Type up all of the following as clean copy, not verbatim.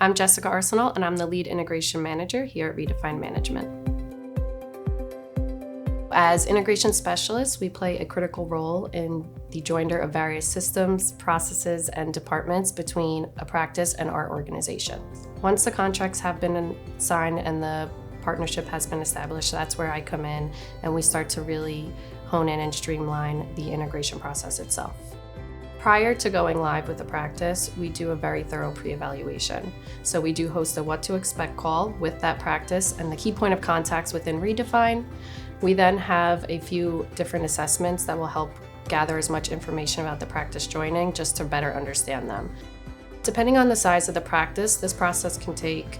I'm Jessica Arsenault, and I'm the lead integration manager here at Redefine Management. As integration specialists, we play a critical role in the joinder of various systems, processes, and departments between a practice and our organization. Once the contracts have been signed and the partnership has been established, that's where I come in and we start to really hone in and streamline the integration process itself. Prior to going live with the practice, we do a very thorough pre-evaluation. So we do host a what to expect call with that practice and the key point of contacts within Redefine. We then have a few different assessments that will help gather as much information about the practice joining just to better understand them. Depending on the size of the practice, this process can take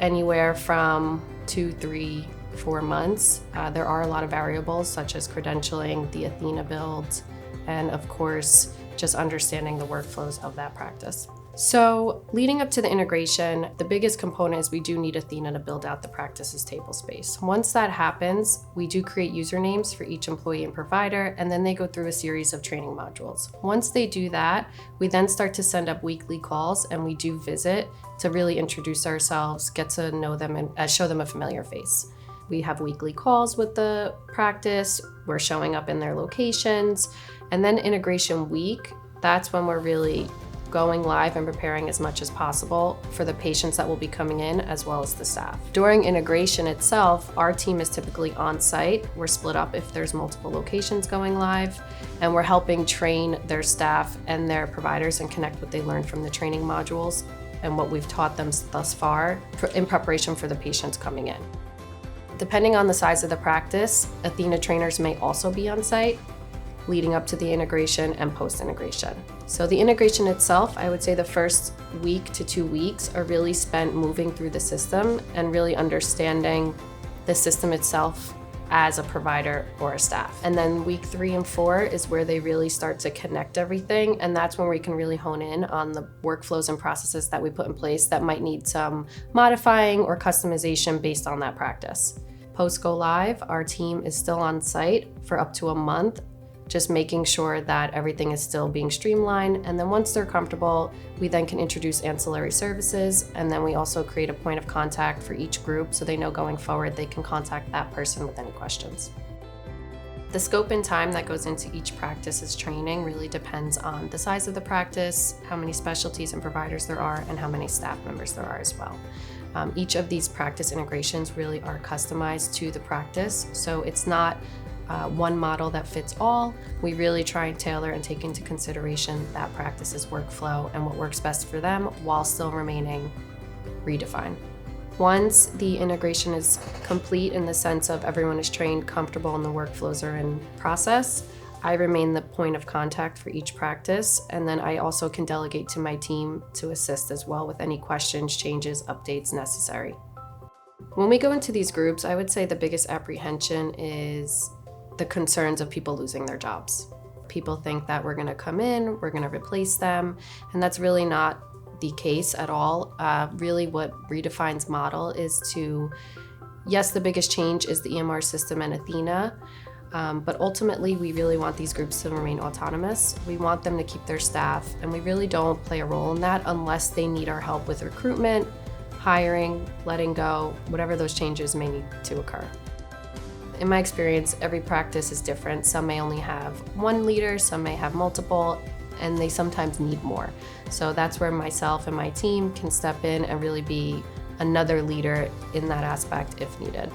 anywhere from 2, 3, 4 months. There are a lot of variables such as credentialing, the Athena build, and of course, just understanding the workflows of that practice. So leading up to the integration, the biggest component is we do need Athena to build out the practice's table space. Once that happens, we do create usernames for each employee and provider, and then they go through a series of training modules. Once they do that, we then start to send up weekly calls, and we do visit to really introduce ourselves, get to know them, and show them a familiar face. We have weekly calls with the practice, we're showing up in their locations, and then integration week, that's when we're really going live and preparing as much as possible for the patients that will be coming in as well as the staff. During integration itself, our team is typically on site. We're split up if there's multiple locations going live, and we're helping train their staff and their providers and connect what they learned from the training modules and what we've taught them thus far in preparation for the patients coming in. Depending on the size of the practice, Athena trainers may also be on site, leading up to the integration and post-integration. So the integration itself, I would say the first week to 2 weeks are really spent moving through the system and really understanding the system itself as a provider or a staff. And then week 3 and 4 is where they really start to connect everything, and that's when we can really hone in on the workflows and processes that we put in place that might need some modifying or customization based on that practice. Post go live, our team is still on site for up to a month, just making sure that everything is still being streamlined. And then once they're comfortable, we then can introduce ancillary services. And then we also create a point of contact for each group so they know going forward they can contact that person with any questions. The scope and time that goes into each practice's training really depends on the size of the practice, how many specialties and providers there are, and how many staff members there are as well. Each of these practice integrations really are customized to the practice, so it's not one model that fits all. We really try and tailor and take into consideration that practice's workflow and what works best for them while still remaining Redefine. Once the integration is complete in the sense of everyone is trained, comfortable, and the workflows are in process, I remain the point of contact for each practice, and then I also can delegate to my team to assist as well with any questions, changes, updates necessary. When we go into these groups, I would say the biggest apprehension is the concerns of people losing their jobs. People think that we're gonna come in, we're gonna replace them, and that's really not the case at all. Really what Redefine's model is to, yes, the biggest change is the EMR system and Athena, but ultimately we really want these groups to remain autonomous. We want them to keep their staff, and we really don't play a role in that unless they need our help with recruitment, hiring, letting go, whatever those changes may need to occur. In my experience, every practice is different. Some may only have one leader, some may have multiple, and they sometimes need more. So that's where myself and my team can step in and really be another leader in that aspect if needed.